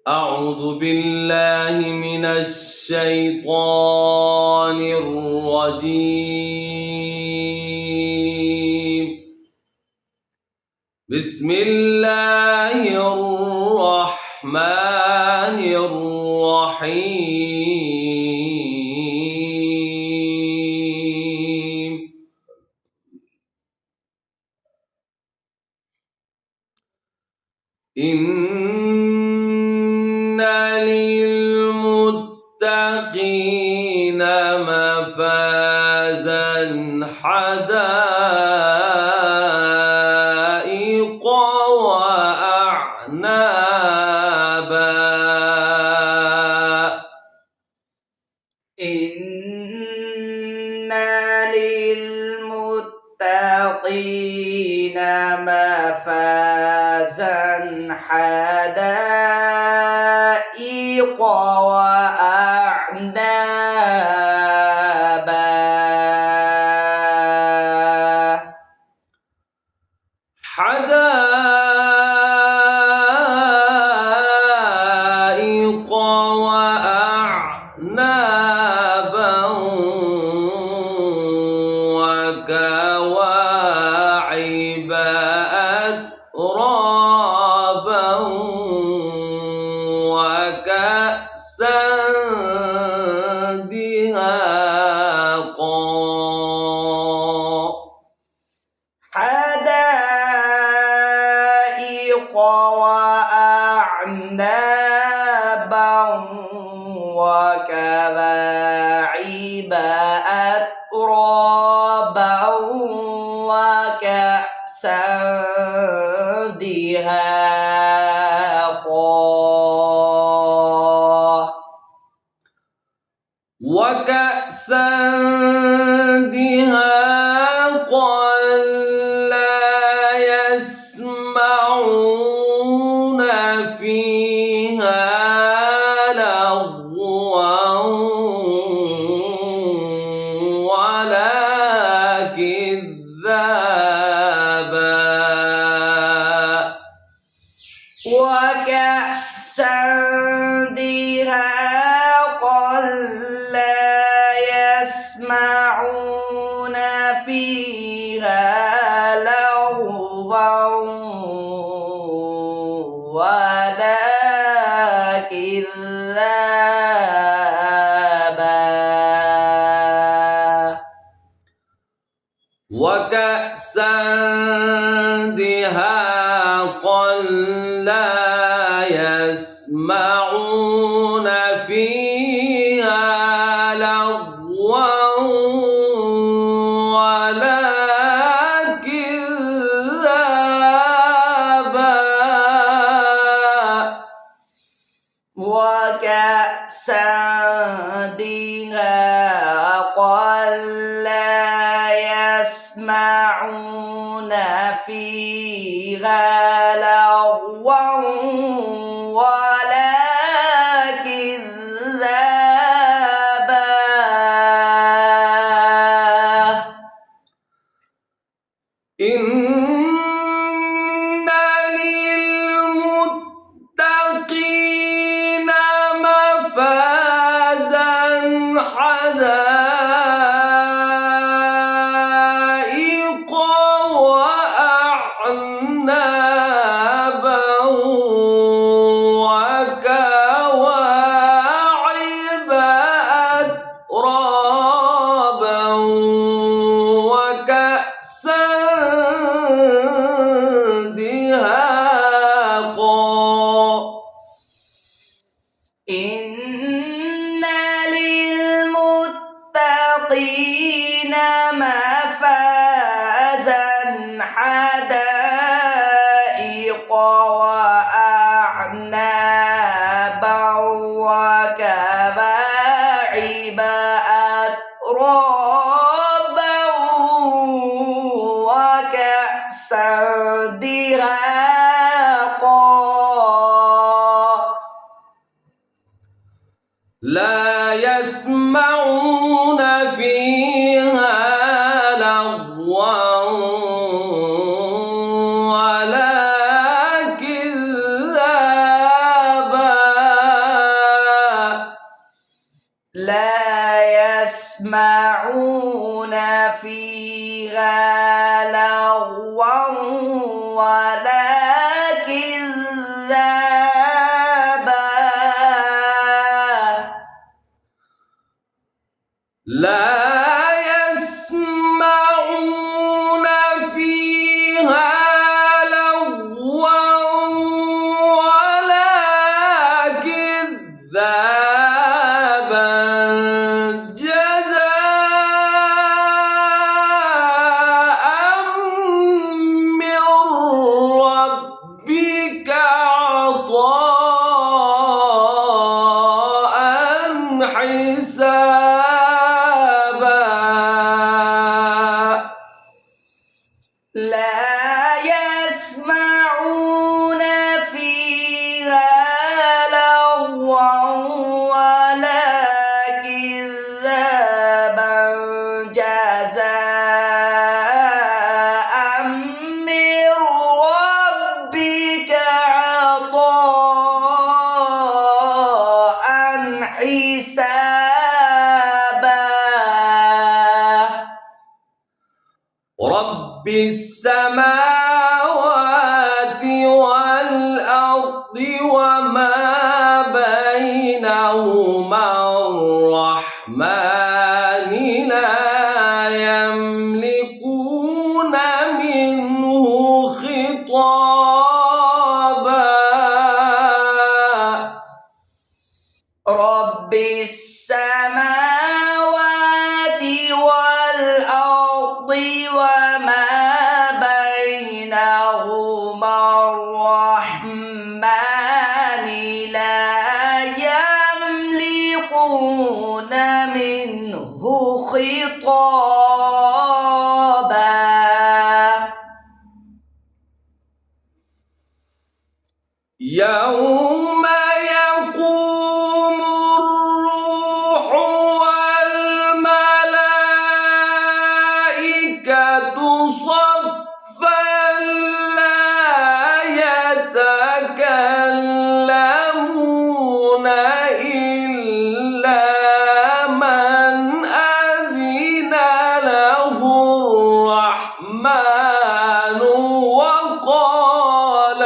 أعوذ بالله من الشيطان الرجيم. بسم الله الرحمن الرحيم. إن للمتقين مفازا حدائق وأعنابا. إن للمتقين مفازا حدائق وأعنابا. حدائق وأعنابا وكواعب أترابا وكأسا دهاقا. حدائق وأعنابا وكواعب أترابا وكأسا دهاقا. وكأسا دهاقا لا يسمعون فيها لغوا ولا كذابا. وكأسا دهاقا لا يسمعون فيها لغوا ولا كذابا. وكأسا دهاقا لا يسمعون فيها لغوا ولا كذابا. وكأسا دهاقا لا يسمعون فيها لغوا ولا كذابا. إن للمتقين مفازا حدائق وأعنابا وكواعب أترابا وكأسا دهاقا. إن للمتقين مفازا حدائق وأعنابا وكواعب أترابا وكأسا دهاقا. لا يسمعون فيها لغوا ولا كذابا. ربك عطاء حسابا لا يسمعون فيها لغوا ولا كذابا جزاء من ربك عطاء حسابا رب السماوات والأرض وما بينهما الرحمن لا يملكون منه خطابا رب السماوات والأرض وما بينهما الرحمن لا يملكون منه خطابا يوم يقوم الروح والملائكة صفا لا يتكلمون إلا من أذن له الرحمن وقال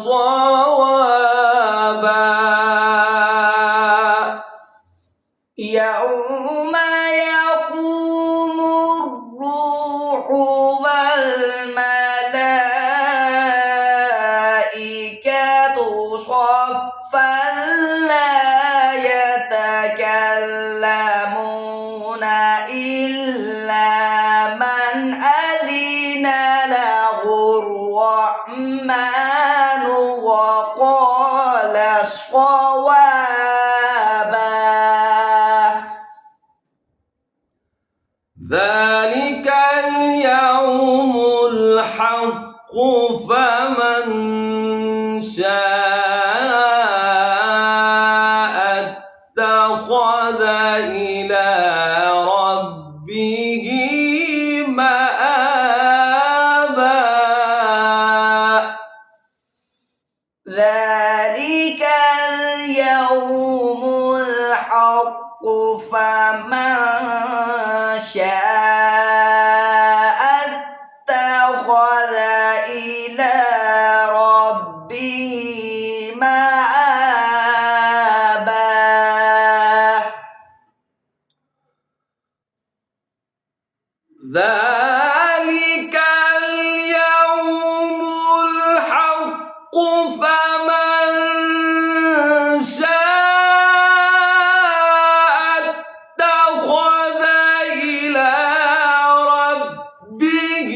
صوابا يوم يقوم الروح والملائكة صفا لا يتكلمون إلا من أذن له الرحمن وقال صوابا ذلك اليوم الحق فمن شاء اتخذ إلى ربه مآبا ذلك اليوم الحق فمن شاء اتخذ إلى ربه مآبا ذلك اليوم الحق فمن شاء اتخذ إلى ربه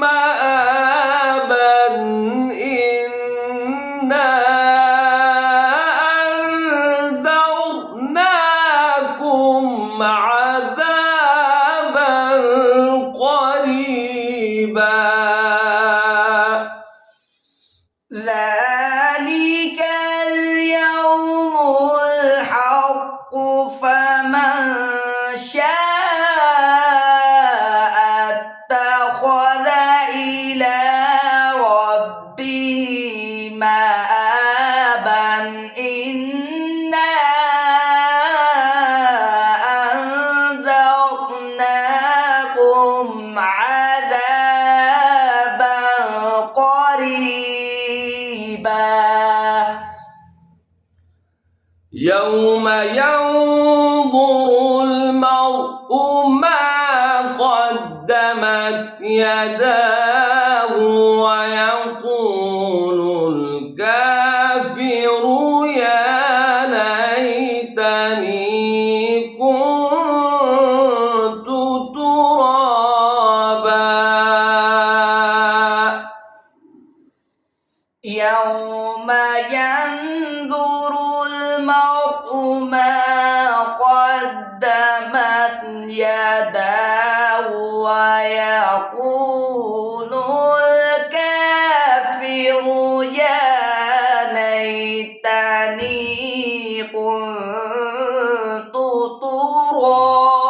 مآبا إنا أنذرناكم عذابا قريبا ذلك اليوم الحق فمن شاء اتخذ إلى ربه مآبا إنا أنذرناكم عذابا قريبا يوم ينظر المرء ما قدمت يداه ويقول الكافر يا ليتني كنت ترابا يوم ينظر المرء ما قدمت يداه ويقول الكافر يا ليتني كنت ترابا.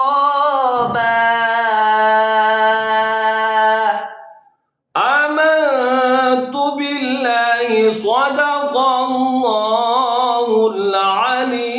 آمنت بالله صدق الله العلي